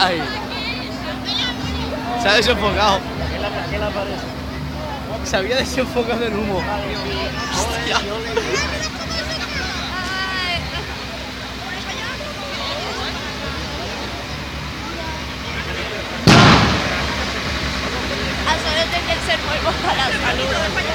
Ay. Se ha desenfocado. ¿Qué le parece? Se había desenfocado en humo. Hostia. A solo tener que ser muy para la salud.